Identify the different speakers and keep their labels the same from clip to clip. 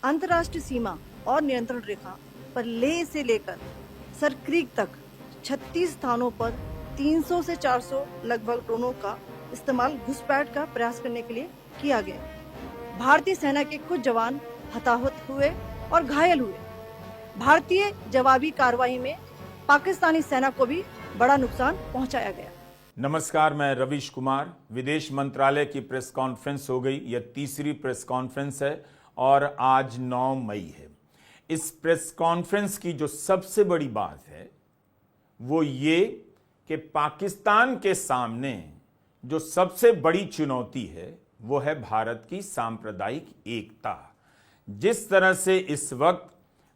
Speaker 1: अंतर्राष्ट्रीय सीमा और नियंत्रण रेखा पर लेह से लेकर सरक्रीक तक 36 स्थानों पर 300 से 400 लगभग ड्रोनों का इस्तेमाल घुसपैठ का प्रयास करने के लिए किया गया। भारतीय सेना के कुछ जवान हताहत हुए और घायल हुए। भारतीय जवाबी कार्रवाई में पाकिस्तानी सेना को भी बड़ा नुकसान पहुंचाया गया।
Speaker 2: नमस्कार, मैं रवीश कुमार। विदेश मंत्रालय की प्रेस कॉन्फ्रेंस हो गई। यह तीसरी प्रेस कॉन्फ्रेंस है और आज 9 मई है। इस प्रेस कॉन्फ्रेंस की जो सबसे बड़ी बात है वो ये कि पाकिस्तान के सामने जो सबसे बड़ी चुनौती है वो है भारत की सांप्रदायिक एकता। जिस तरह से इस वक्त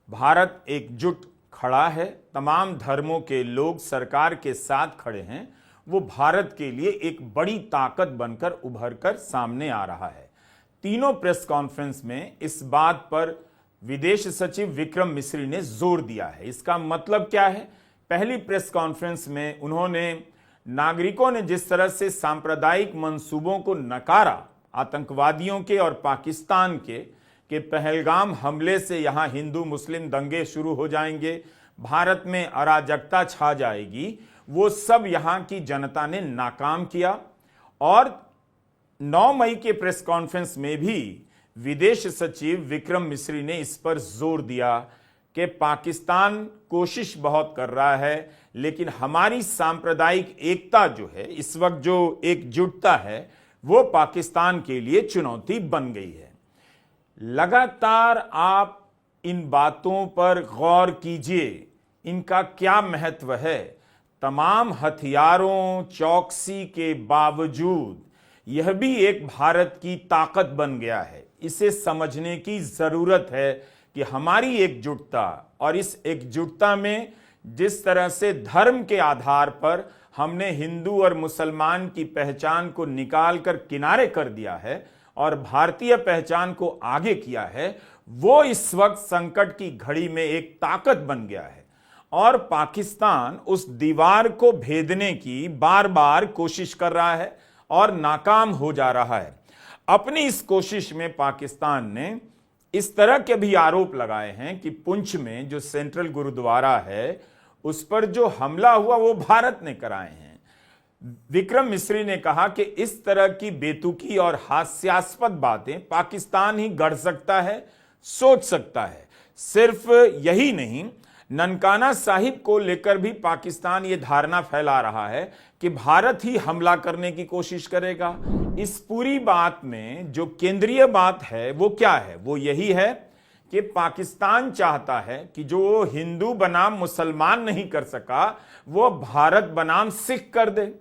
Speaker 2: भारत एकजुट खड़ा है, तमाम धर्मों के लोग सरकार के साथ खड़े हैं, वो भारत के लिए एक बड़ी ताकत बनकर उभर कर सामने आ रहा है। तीनों प्रेस कॉन्फ्रेंस में इस बात पर विदेश सचिव विक्रम मिस्री ने जोर दिया है। इसका मतलब क्या है? पहली प्रेस कॉन्फ्रेंस में उन्होंने नागरिकों ने जिस तरह से सांप्रदायिक मंसूबों को नकारा, आतंकवादियों के और पाकिस्तान के पहलगाम हमले से यहां हिंदू मुस्लिम दंगे शुरू हो जाएंगे, भारत में अराजकता छा जाएगी, वो सब यहां की जनता ने नाकाम किया। और 9 मई के प्रेस कॉन्फ्रेंस में भी विदेश सचिव विक्रम मिस्री ने इस पर जोर दिया कि पाकिस्तान कोशिश बहुत कर रहा है, लेकिन हमारी सांप्रदायिक एकता जो है, इस वक्त जो एकजुटता है, वो पाकिस्तान के लिए चुनौती बन गई है। लगातार आप इन बातों पर गौर कीजिए, इनका क्या महत्व है। तमाम हथियारों, चौकसी के बावजूद यह भी एक भारत की ताकत बन गया है। इसे समझने की जरूरत है कि हमारी एकजुटता, और इस एकजुटता में जिस तरह से धर्म के आधार पर हमने हिंदू और मुसलमान की पहचान को निकाल कर किनारे कर दिया है और भारतीय पहचान को आगे किया है, वो इस वक्त संकट की घड़ी में एक ताकत बन गया है। और पाकिस्तान उस दीवार को भेदने की बार बार कोशिश कर रहा है और नाकाम हो जा रहा है। अपनी इस कोशिश में पाकिस्तान ने इस तरह के भी आरोप लगाए हैं कि पुंछ में जो सेंट्रल गुरुद्वारा है उस पर जो हमला हुआ वो भारत ने कराए हैं। विक्रम मिस्री ने कहा कि इस तरह की बेतुकी और हास्यास्पद बातें पाकिस्तान ही गढ़ सकता है, सोच सकता है। सिर्फ यही नहीं, ननकाना साहिब को लेकर भी पाकिस्तान ये धारणा फैला रहा है कि भारत ही हमला करने की कोशिश करेगा। इस पूरी बात में जो केंद्रीय बात है वो क्या है? वो यही है कि पाकिस्तान चाहता है कि जो हिंदू बनाम मुसलमान नहीं कर सका वो भारत बनाम सिख कर दे।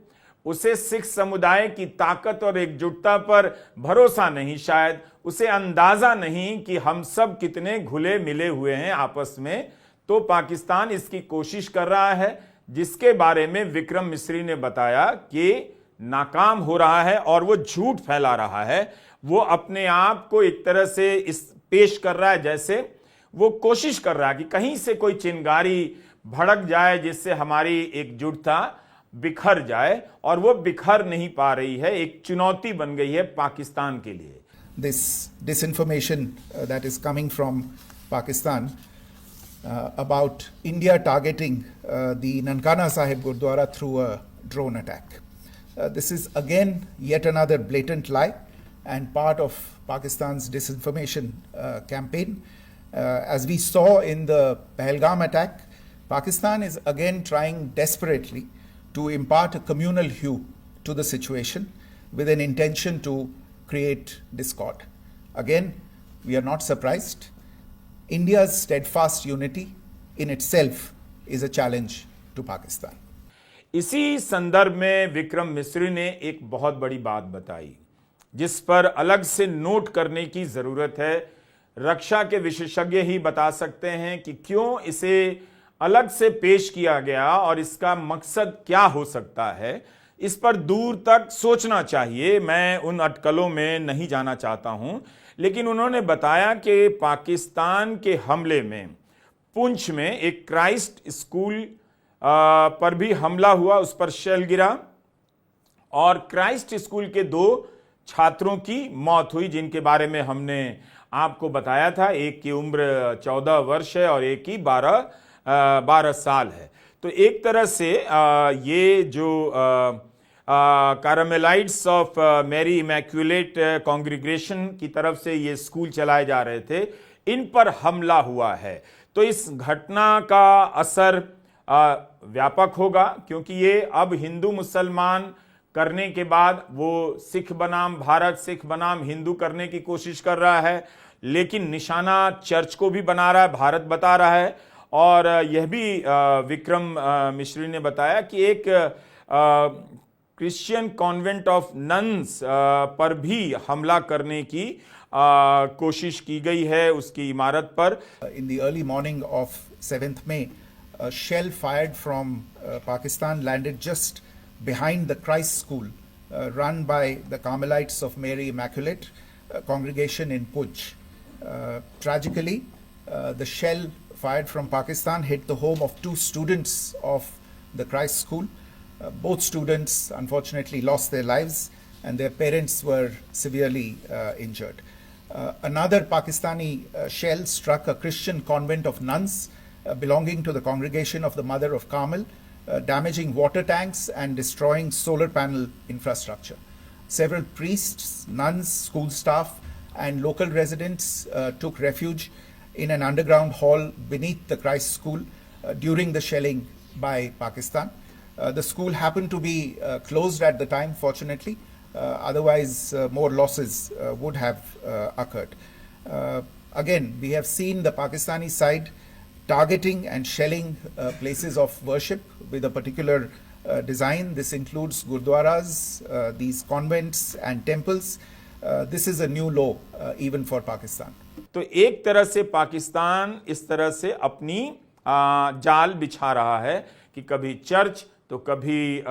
Speaker 2: उसे सिख समुदाय की ताकत और एकजुटता पर भरोसा नहीं, शायद उसे अंदाजा नहीं कि हम सब कितने घुले मिले हुए हैं आपस में। तो पाकिस्तान इसकी कोशिश कर रहा है, जिसके बारे में विक्रम मिस्री ने बताया कि नाकाम हो रहा है और वो झूठ फैला रहा है। वो अपने आप को एक तरह से इस पेश कर रहा है जैसे वो कोशिश कर रहा है कि कहीं से कोई चिंगारी भड़क जाए जिससे हमारी एकजुटता बिखर जाए, और वो बिखर नहीं पा रही है। एक चुनौती बन गई है पाकिस्तान के लिए।
Speaker 3: This disinformation that is coming from Pakistan about India targeting the Nankana Sahib Gurdwara through a drone attack. This is again yet another blatant lie and part of Pakistan's disinformation campaign. As we saw in the Pahalgam attack, Pakistan is again trying desperately to impart a communal hue to the situation with an intention to create discord. Again, we are not surprised. India's steadfast unity in itself is a challenge to Pakistan.
Speaker 2: इसी संदर्भ में विक्रम मिस्री ने एक बहुत बड़ी बात बताई जिस पर अलग से नोट करने की जरूरत है। रक्षा के विशेषज्ञ ही बता सकते हैं कि क्यों इसे अलग से पेश किया गया और इसका मकसद क्या हो सकता है। इस पर दूर तक सोचना चाहिए, मैं उन अटकलों में नहीं जाना चाहता हूं। लेकिन उन्होंने बताया कि पाकिस्तान के हमले में पुंछ में एक क्राइस्ट स्कूल पर भी हमला हुआ, उस पर शेल गिरा और क्राइस्ट स्कूल के 2 छात्रों की मौत हुई, जिनके बारे में हमने आपको बताया था, एक की उम्र 14 वर्ष है और एक की 12 साल है। तो एक तरह से ये जो कारमेलाइट्स ऑफ मैरी इमैक्युलेट कांग्रीगेशन की तरफ से ये स्कूल चलाए जा रहे थे, इन पर हमला हुआ है। तो इस घटना का असर व्यापक होगा, क्योंकि ये अब हिंदू मुसलमान करने के बाद वो सिख बनाम भारत, सिख बनाम हिंदू करने की कोशिश कर रहा है, लेकिन निशाना चर्च को भी बना रहा है, भारत बता रहा है। और यह भी विक्रम मिश्री ने बताया कि एक क्रिश्चियन कॉन्वेंट ऑफ नन्स पर भी हमला करने की कोशिश की गई है, उसकी इमारत पर।
Speaker 3: In the early morning of 7th May, a shell fired from Pakistan landed just behind the Christ School run by the Carmelites of Mary Immaculate congregation in Puj. Tragically, the shell fired from Pakistan hit the home of 2 students of the Christ School. Both students unfortunately lost their lives and their parents were severely injured. Another Pakistani shell struck a Christian convent of nuns belonging to the congregation of the Mother of Carmel, damaging water tanks and destroying solar panel infrastructure. Several priests, nuns, school staff and local residents took refuge in an underground hall beneath the Christ School during the shelling by Pakistan. The school happened to be closed at the time, fortunately. Otherwise, more losses would have occurred. Again, we have seen the Pakistani side targeting and shelling places of worship with a particular design. This includes gurdwaras, these convents and temples. This is a new low even for Pakistan.
Speaker 2: तो एक तरह से पाकिस्तान इस तरह से अपनी जाल बिछा रहा है कि कभी चर्च, तो कभी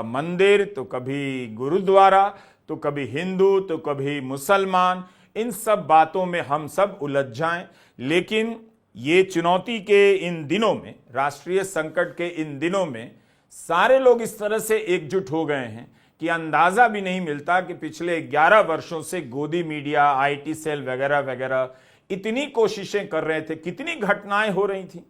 Speaker 2: मंदिर, तो कभी गुरुद्वारा, तो कभी हिंदू, तो कभी मुसलमान, इन सब बातों में हम सब उलझ जाएं। लेकिन ये चुनौती के इन दिनों में, राष्ट्रीय संकट के इन दिनों में सारे लोग इस तरह से एकजुट हो गए हैं कि अंदाजा भी नहीं मिलता कि पिछले 11 वर्षों से गोदी मीडिया, आईटी सेल वगैरह वगैरह इतनी कोशिशें कर रहे थे, कितनी घटनाएं हो रही थी।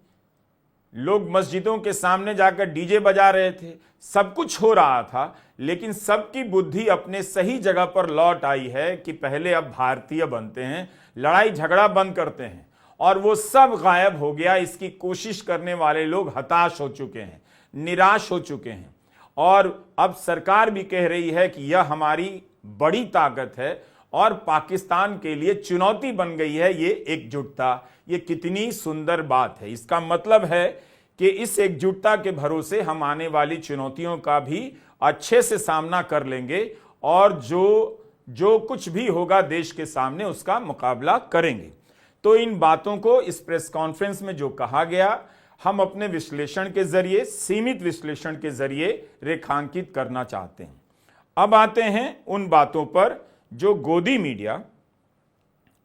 Speaker 2: लोग मस्जिदों के सामने जाकर डीजे बजा रहे थे, सब कुछ हो रहा था, लेकिन सबकी बुद्धि अपने सही जगह पर लौट आई है कि पहले अब भारतीय बनते हैं, लड़ाई झगड़ा बंद करते हैं, और वो सब गायब हो गया। इसकी कोशिश करने वाले लोग हताश हो चुके हैं, निराश हो चुके हैं, और अब सरकार भी कह रही है कि यह हमारी बड़ी ताकत है और पाकिस्तान के लिए चुनौती बन गई है ये एकजुटता। ये कितनी सुंदर बात है। इसका मतलब है कि इस एकजुटता के भरोसे हम आने वाली चुनौतियों का भी अच्छे से सामना कर लेंगे और जो कुछ भी होगा देश के सामने उसका मुकाबला करेंगे। तो इन बातों को इस प्रेस कॉन्फ्रेंस में जो कहा गया, हम अपने विश्लेषण के जरिए, सीमित विश्लेषण के जरिए रेखांकित करना चाहते हैं। अब आते हैं उन बातों पर जो गोदी मीडिया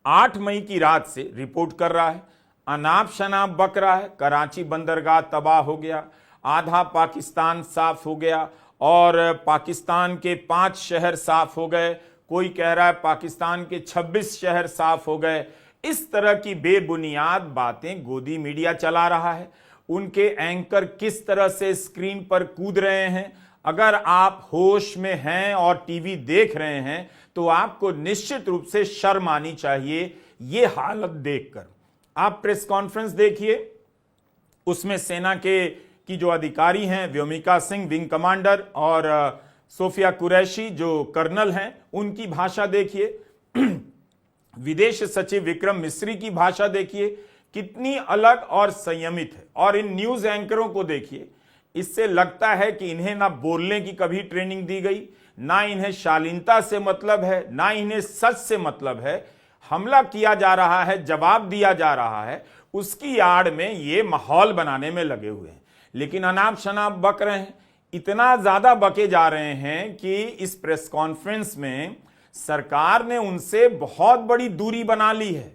Speaker 2: 8 मई की रात से रिपोर्ट कर रहा है। अनाप शनाप बक रहा है। कराची बंदरगाह तबाह हो गया, आधा पाकिस्तान साफ हो गया और पाकिस्तान के 5 शहर साफ हो गए। कोई कह रहा है पाकिस्तान के 26 शहर साफ हो गए। इस तरह की बेबुनियाद बातें गोदी मीडिया चला रहा है। उनके एंकर किस तरह से स्क्रीन पर कूद रहे हैं। अगर आप होश में हैं और टीवी देख रहे हैं तो आपको निश्चित रूप से शर्म आनी चाहिए ये हालत देखकर। आप प्रेस कॉन्फ्रेंस देखिए, उसमें सेना की जो अधिकारी हैं, व्योमिका सिंह विंग कमांडर और सोफिया कुरैशी जो कर्नल हैं, उनकी भाषा देखिए। विदेश सचिव विक्रम मिस्री की भाषा देखिए, कितनी अलग और संयमित है। और इन न्यूज एंकरों को देखिए, इससे लगता है कि इन्हें ना बोलने की कभी ट्रेनिंग दी गई, ना इन्हें शालीनता से मतलब है, ना इन्हें सच से मतलब है। हमला किया जा रहा है, जवाब दिया जा रहा है, उसकी आड़ में ये माहौल बनाने में लगे हुए हैं। लेकिन अनाप शनाप बक रहे हैं, इतना ज्यादा बके जा रहे हैं कि इस प्रेस कॉन्फ्रेंस में सरकार ने उनसे बहुत बड़ी दूरी बना ली है।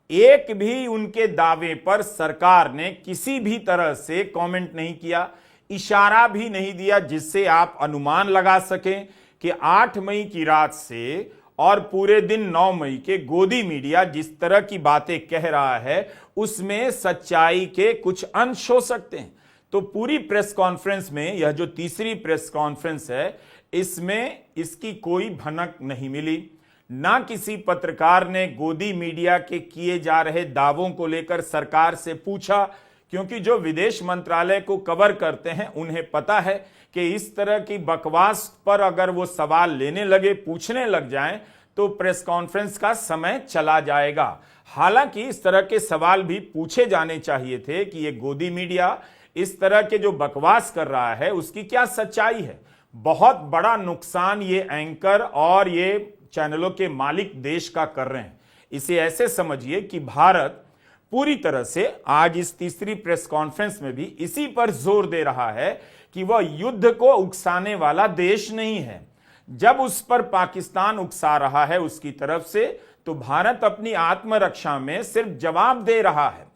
Speaker 2: एक भी उनके दावे पर सरकार ने किसी भी तरह से कमेंट नहीं किया, इशारा भी नहीं दिया जिससे आप अनुमान लगा सकें कि 8 मई की रात से और पूरे दिन 9 मई के गोदी मीडिया जिस तरह की बातें कह रहा है उसमें सच्चाई के कुछ अंश हो सकते हैं। तो पूरी प्रेस कॉन्फ्रेंस में यह जो तीसरी प्रेस कॉन्फ्रेंस है, इसमें इसकी कोई भनक नहीं मिली। ना किसी पत्रकार ने गोदी मीडिया के किए जा रहे दावों को लेकर सरकार से पूछा, क्योंकि जो विदेश मंत्रालय को कवर करते हैं उन्हें पता है कि इस तरह की बकवास पर अगर वो सवाल लेने लगे, पूछने लग जाएं, तो प्रेस कॉन्फ्रेंस का समय चला जाएगा। हालांकि इस तरह के सवाल भी पूछे जाने चाहिए थे कि ये गोदी मीडिया इस तरह के जो बकवास कर रहा है उसकी क्या सच्चाई है। बहुत बड़ा नुकसान ये एंकर और ये चैनलों के मालिक देश का कर रहे हैं। इसे ऐसे समझिए कि भारत पूरी तरह से आज इस तीसरी प्रेस कॉन्फ्रेंस में भी इसी पर जोर दे रहा है कि वह युद्ध को उकसाने वाला देश नहीं है। जब उस पर पाकिस्तान उकसा रहा है उसकी तरफ से, तो भारत अपनी आत्मरक्षा में सिर्फ जवाब दे रहा है।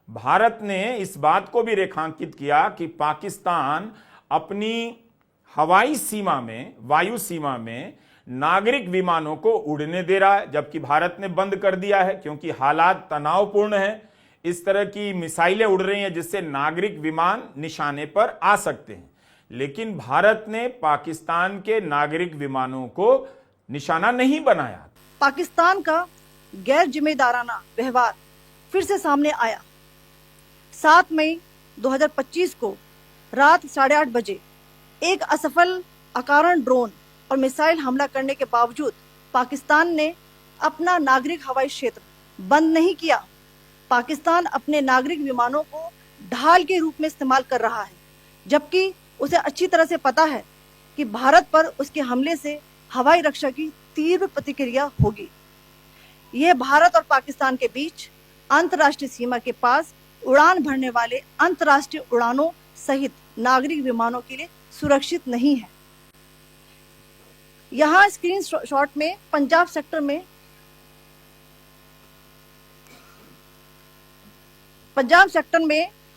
Speaker 2: भारत ने इस बात को भी रेखांकित किया कि पाकिस्तान अपनी हवाई सीमा में, वायु सीमा में नागरिक विमानों को उड़ने दे रहा है, जबकि भारत ने बंद कर दिया है क्योंकि हालात तनावपूर्ण है। इस तरह की मिसाइलें उड़ रही हैं जिससे नागरिक विमान निशाने पर आ सकते हैं, लेकिन भारत ने पाकिस्तान के नागरिक विमानों को निशाना नहीं बनाया।
Speaker 1: पाकिस्तान का गैर जिम्मेदाराना व्यवहार फिर से सामने आया। 7 मई 2025 को रात 8:30 बजे एक असफल अकारण ड्रोन और मिसाइल हमला करने के बावजूद पाकिस्तान ने अपना नागरिक हवाई क्षेत्र बंद नहीं किया। पाकिस्तान अपने नागरिक विमानों को ढाल के रूप में इस्तेमाल कर रहा है, जबकि उसे अच्छी तरह से पता है कि भारत पर उसके हमले से हवाई रक्षा की तीव्र प्रतिक्रिया होगी। यह भारत और पाकिस्तान के बीच अंतर्राष्ट्रीय सीमा के पास उड़ान भरने वाले अंतर्राष्ट्रीय उड़ानों सहित नागरिक विमानों के लिए सुरक्षित नहीं है। यहाँ स्क्रीन शॉट में पंजाब सेक्टर में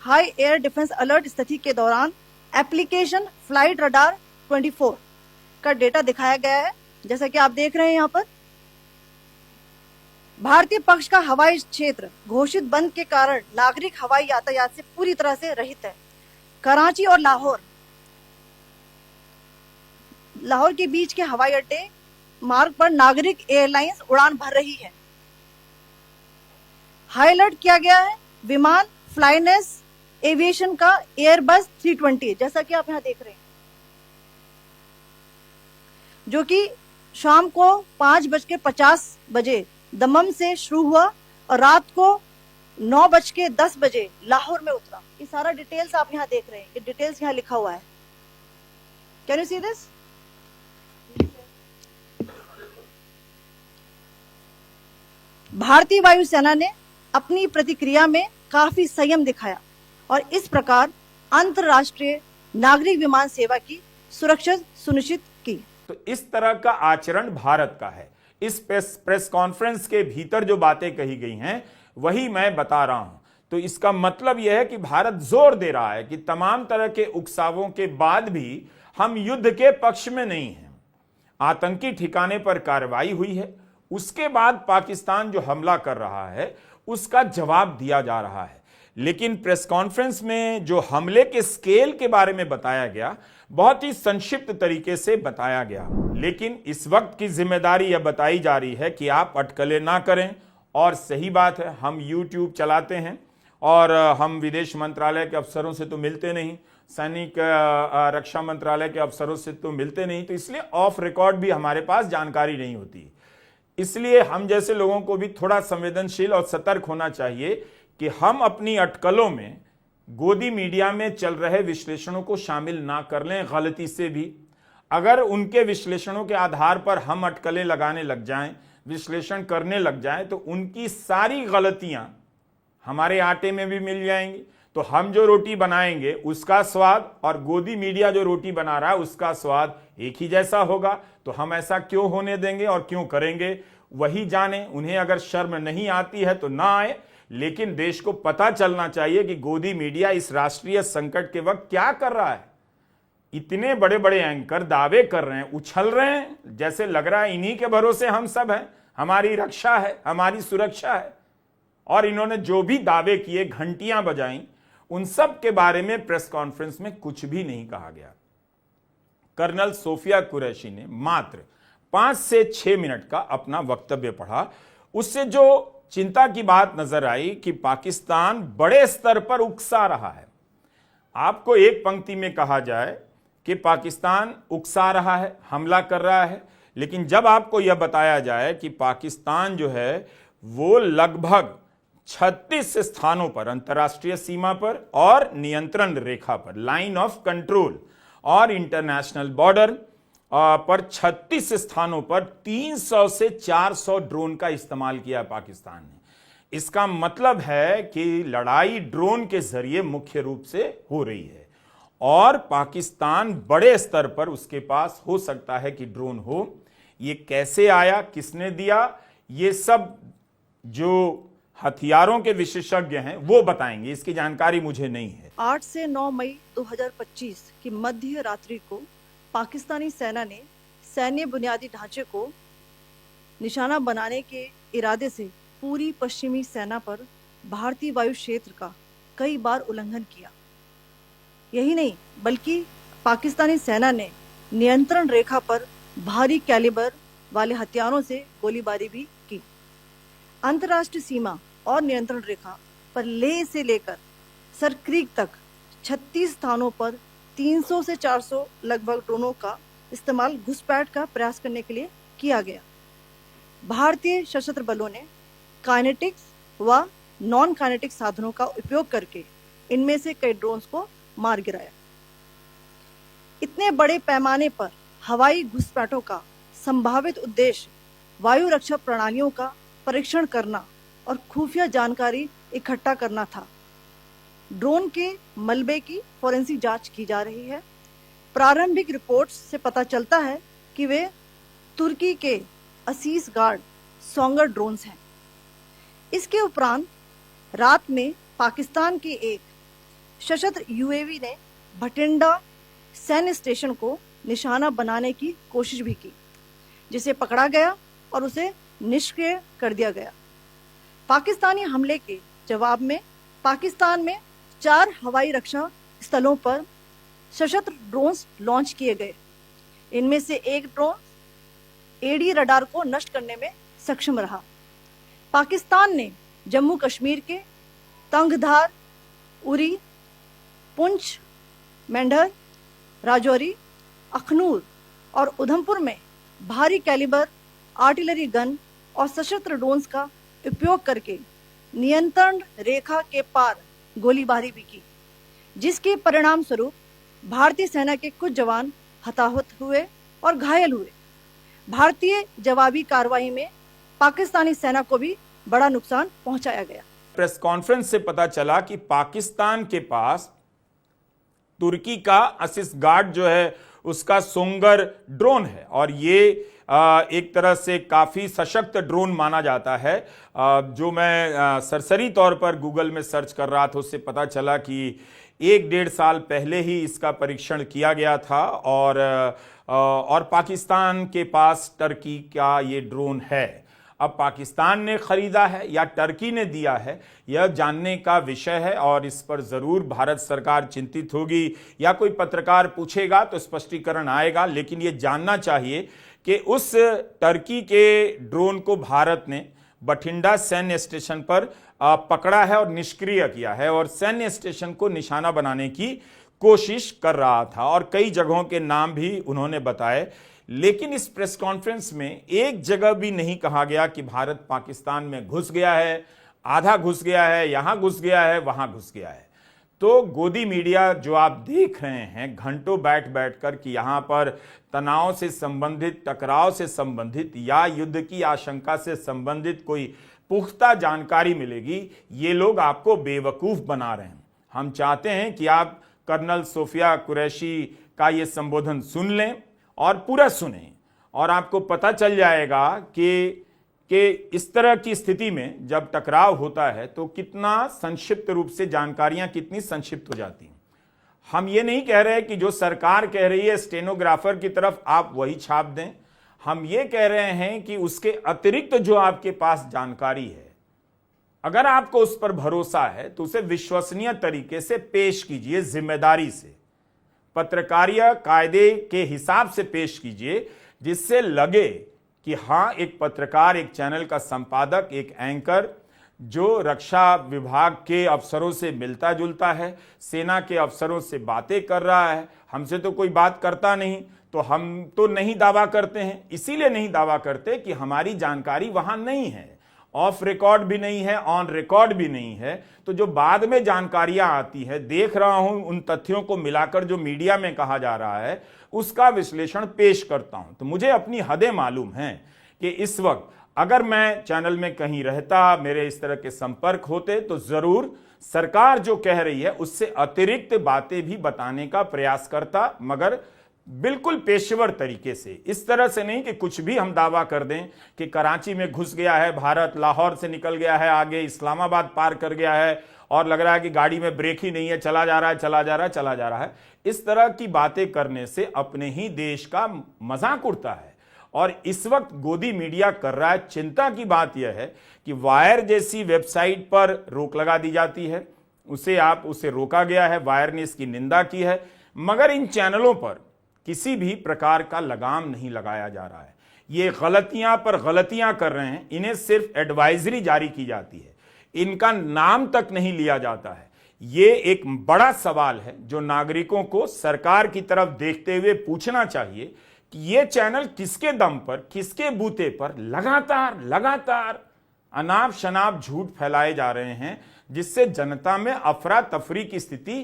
Speaker 1: हाई एयर डिफेंस अलर्ट स्थिति के दौरान एप्लीकेशन फ्लाइट रडार 24 का डेटा दिखाया गया है। जैसा कि आप देख रहे हैं, यहाँ पर भारतीय पक्ष का हवाई क्षेत्र घोषित बंद के कारण नागरिक हवाई यातायात से पूरी तरह से रहित है। कराची और लाहौर के बीच के हवाई अड्डे मार्ग पर नागरिक एयरलाइंस उड़ान भर रही है। हाई अलर्ट किया गया है विमान फ्लाइनेस एविएशन का एयरबस 320, जैसा कि आप यहां देख रहे हैं, जो कि शाम को 5:50 बजे दमम से शुरू हुआ और रात को 9:10 बजे लाहौर में उतरा। ये सारा डिटेल्स आप यहां देख रहे हैं, ये डिटेल्स यहां लिखा हुआ है। Can you see this? भारतीय वायुसेना ने अपनी प्रतिक्रिया में काफी संयम दिखाया और इस प्रकार अंतरराष्ट्रीय नागरिक विमान सेवा की सुरक्षा सुनिश्चित की।
Speaker 2: तो इस तरह का आचरण भारत का है। इस प्रेस कॉन्फ्रेंस के भीतर जो बातें कही गई हैं वही मैं बता रहा हूं। तो इसका मतलब यह है कि भारत जोर दे रहा है कि तमाम तरह के उकसावों के बाद भी हम युद्ध के पक्ष में नहीं हैं। आतंकी ठिकाने पर कार्रवाई हुई है, उसके बाद पाकिस्तान जो हमला कर रहा है उसका जवाब दिया जा रहा है। लेकिन प्रेस कॉन्फ्रेंस में जो हमले के स्केल के बारे में बताया गया, बहुत ही संक्षिप्त तरीके से बताया गया। लेकिन इस वक्त की जिम्मेदारी यह बताई जा रही है कि आप अटकलें ना करें। और सही बात है, हम YouTube चलाते हैं और हम विदेश मंत्रालय के अफसरों से तो मिलते नहीं, सैनिक रक्षा मंत्रालय के अफसरों से तो मिलते नहीं, तो इसलिए ऑफ रिकॉर्ड भी हमारे पास जानकारी नहीं होती। इसलिए हम जैसे लोगों को भी थोड़ा संवेदनशील और सतर्क होना चाहिए कि हम अपनी अटकलों में गोदी मीडिया में चल रहे विश्लेषणों को शामिल ना कर लें गलती से भी। अगर उनके विश्लेषणों के आधार पर हम अटकलें लगाने लग जाएं, विश्लेषण करने लग जाएं, तो उनकी सारी गलतियां हमारे आटे में भी मिल जाएंगी। तो हम जो रोटी बनाएंगे उसका स्वाद और गोदी मीडिया जो रोटी बना रहा है उसका स्वाद एक ही जैसा होगा। तो हम ऐसा क्यों होने देंगे और क्यों करेंगे, वही जाने। उन्हें अगर शर्म नहीं आती है तो ना आए, लेकिन देश को पता चलना चाहिए कि गोदी मीडिया इस राष्ट्रीय संकट के वक्त क्या कर रहा है। इतने बड़े बड़े एंकर दावे कर रहे हैं, उछल रहे हैं, जैसे लग रहा है इन्हीं के भरोसे हम सब हैं, हमारी रक्षा है, हमारी सुरक्षा है। और इन्होंने जो भी दावे किए, घंटियां बजाई, उन सब के बारे में प्रेस कॉन्फ्रेंस में कुछ भी नहीं कहा गया। कर्नल सोफिया कुरैशी ने मात्र 5 से 6 मिनट का अपना वक्तव्य पढ़ा। उससे जो चिंता की बात नजर आई कि पाकिस्तान बड़े स्तर पर उकसा रहा है। आपको एक पंक्ति में कहा जाए कि पाकिस्तान उकसा रहा है, हमला कर रहा है, लेकिन जब आपको यह बताया जाए कि पाकिस्तान जो है वो लगभग 36 स्थानों पर, अंतर्राष्ट्रीय सीमा पर और नियंत्रण रेखा पर, लाइन ऑफ कंट्रोल और इंटरनेशनल बॉर्डर पर 36 स्थानों पर 300 से 400 ड्रोन का इस्तेमाल किया पाकिस्तान ने। इसका मतलब है कि लड़ाई ड्रोन के जरिए मुख्य रूप से हो रही है और पाकिस्तान बड़े स्तर पर उसके पास हो सकता है कि ड्रोन हो। ये कैसे आया, किसने दिया, ये सब जो हथियारों के विशेषज्ञ हैं वो बताएंगे, इसकी जानकारी मुझे नहीं है।
Speaker 1: 8 से 9 मई 2025 की मध्य रात्रि को पाकिस्तानी सेना ने सैन्य बुनियादी ढांचे को निशाना बनाने के इरादे से पूरी पश्चिमी सेना पर भारतीय वायु क्षेत्र का कई बार उल्लंघन किया। यही नहीं, बल्कि पाकिस्तानी सेना ने नियंत्रण रेखा पर भारी कैलिबर वाले हथियारों से गोलीबारी भी की। अंतर्राष्ट्रीय सीमा और नियंत्रण रेखा पर लेह से लेकर सरक्रीक तक 36 स्थानों पर 300 से 400 लगभग ड्रोनों का इस्तेमाल घुसपैठ का प्रयास करने के लिए किया गया। भारतीय सशस्त्र बलों ने काइनेटिक्स व नॉन काइनेटिक साधनों का उपयोग करके इनमें से कई ड्रोन्स को मार गिराया। इतने बड़े पैमाने पर हवाई घुसपैठों का संभावित उद्देश्य वायु रक्षा प्रणालियों का परीक्षण करना और खुफिया जानकारी इकट्ठा करना था। ड्रोन के मलबे की फोरेंसिक जांच की जा रही है। प्रारंभिक रिपोर्ट्स से पता चलता है कि वे तुर्की के असीस गार्ड सोंगर ड्रोन्स हैं। इसके उपरांत रात में पाकिस्तान के एक सशस्त्र यूएवी ने भटिंडा सैन्य स्टेशन को निशाना बनाने की कोशिश भी की, जिसे पकड़ा गया और उसे निष्क्रिय कर दिया गया। पाकिस्तानी हमले के जवाब में पाकिस्तान में 4 हवाई रक्षा स्थलों पर सशस्त्र ड्रोन्स लॉन्च किए गए। इनमें से एक ड्रोन एडी रडार को नष्ट करने में सक्षम रहा। पाकिस्तान ने जम्मू कश्मीर के तंगधार, उरी, पुंछ, मेंढर, राजौरी, अखनूर और उधमपुर में भारी कैलिबर आर्टिलरी गन और सशस्त्र ड्रोन्स का उपयोग करके नियंत्रण रेखा के पार गोलीबारी भी की, जिसके परिणाम स्वरूप भारतीय सेना के कुछ जवान हताहत हुए और घायल हुए। भारतीय जवाबी कार्रवाई में पाकिस्तानी सेना को भी बड़ा नुकसान पहुंचाया गया।
Speaker 2: प्रेस कॉन्फ्रेंस से पता चला कि पाकिस्तान के पास तुर्की का असिस गार्ड जो है उसका सोंगर ड्रोन है और ये एक तरह से काफी सशक्त ड्रोन माना जाता है। जो मैं सरसरी तौर पर गूगल में सर्च कर रहा था उससे पता चला कि 1-1.5 साल पहले ही इसका परीक्षण किया गया था और पाकिस्तान के पास टर्की का ये ड्रोन है। अब पाकिस्तान ने खरीदा है या टर्की ने दिया है, यह जानने का विषय है और इस पर जरूर भारत सरकार चिंतित होगी या कोई पत्रकार पूछेगा तो स्पष्टीकरण आएगा। लेकिन यह जानना चाहिए कि उस टर्की के ड्रोन को भारत ने बठिंडा सैन्य स्टेशन पर पकड़ा है और निष्क्रिय किया है और सैन्य स्टेशन को निशाना बनाने की कोशिश कर रहा था और कई जगहों के नाम भी उन्होंने बताए। लेकिन इस प्रेस कॉन्फ्रेंस में एक जगह भी नहीं कहा गया कि भारत पाकिस्तान में घुस गया है, आधा घुस गया है, यहां घुस गया है, वहां घुस गया है। तो गोदी मीडिया जो आप देख रहे हैं घंटों बैठ कर कि यहां पर तनाव से संबंधित, टकराव से संबंधित या युद्ध की आशंका से संबंधित कोई पुख्ता जानकारी मिलेगी, ये लोग आपको बेवकूफ बना रहे हैं। हम चाहते हैं कि आप कर्नल सोफिया कुरैशी का ये संबोधन सुन लें और पूरा सुने और आपको पता चल जाएगा कि इस तरह की स्थिति में जब टकराव होता है तो कितना संक्षिप्त रूप से जानकारियां कितनी संक्षिप्त हो जाती हैं। हम ये नहीं कह रहे कि जो सरकार कह रही है स्टेनोग्राफर की तरफ आप वही छाप दें। हम ये कह रहे हैं कि उसके अतिरिक्त जो आपके पास जानकारी है, अगर आपको उस पर भरोसा है तो उसे विश्वसनीय तरीके से पेश कीजिए, जिम्मेदारी से, पत्रकारिता कायदे के हिसाब से पेश कीजिए, जिससे लगे कि हां, एक पत्रकार, एक चैनल का संपादक, एक एंकर जो रक्षा विभाग के अफसरों से मिलता जुलता है, सेना के अफसरों से बातें कर रहा है। हमसे तो कोई बात करता नहीं, तो हम तो नहीं दावा करते हैं। इसीलिए नहीं दावा करते कि हमारी जानकारी वहां नहीं है, ऑफ रिकॉर्ड भी नहीं है, ऑन रिकॉर्ड भी नहीं है। तो जो बाद में जानकारियां आती है, देख रहा हूं उन तथ्यों को मिलाकर जो मीडिया में कहा जा रहा है, उसका विश्लेषण पेश करता हूं। तो मुझे अपनी हदें मालूम हैं कि इस वक्त अगर मैं चैनल में कहीं रहता, मेरे इस तरह के संपर्क होते, तो जरूर सरकार जो कह रही है उससे अतिरिक्त बातें भी बताने का प्रयास करता, मगर बिल्कुल पेशेवर तरीके से। इस तरह से नहीं कि कुछ भी हम दावा कर दें कि कराची में घुस गया है भारत, लाहौर से निकल गया है, आगे इस्लामाबाद पार कर गया है और लग रहा है कि गाड़ी में ब्रेक ही नहीं है, चला जा रहा है, चला जा रहा है, चला जा रहा है। इस तरह की बातें करने से अपने ही देश का मजाक उड़ता है। और इस वक्त गोदी मीडिया कर रहा है। चिंता की बात यह है कि वायर जैसी वेबसाइट पर रोक लगा दी जाती है, उसे रोका गया है, वायर ने इसकी निंदा की है, मगर इन चैनलों पर किसी भी प्रकार का लगाम नहीं लगाया जा रहा है। ये गलतियां पर गलतियां कर रहे हैं, इन्हें सिर्फ एडवाइजरी जारी की जाती है, इनका नाम तक नहीं लिया जाता है। ये एक बड़ा सवाल है जो नागरिकों को सरकार की तरफ देखते हुए पूछना चाहिए कि ये चैनल किसके दम पर, किसके बूते पर लगातार अनाप शनाप झूठ फैलाए जा रहे हैं, जिससे जनता में अफरा तफरी की स्थिति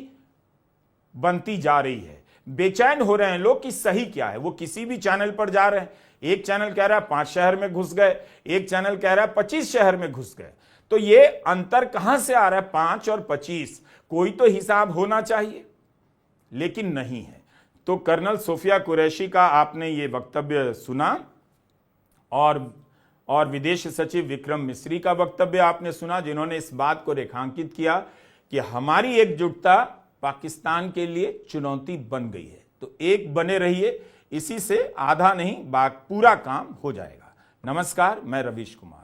Speaker 2: बनती जा रही है। बेचैन हो रहे हैं लोग कि सही क्या है। वो किसी भी चैनल पर जा रहे हैं, एक चैनल कह रहा है 5 शहर में घुस गए, एक चैनल कह रहा है 25 शहर में घुस गए। तो ये अंतर कहां से आ रहा है, 5 और 25? कोई तो हिसाब होना चाहिए, लेकिन नहीं है। तो कर्नल सोफिया कुरैशी का आपने ये वक्तव्य सुना और विदेश सचिव विक्रम मिस्री का वक्तव्य आपने सुना, जिन्होंने इस बात को रेखांकित किया कि हमारी एकजुटता पाकिस्तान के लिए चुनौती बन गई है। तो एक बने रहिए, इसी से आधा नहीं पूरा काम हो जाएगा। नमस्कार, मैं रवीश कुमार।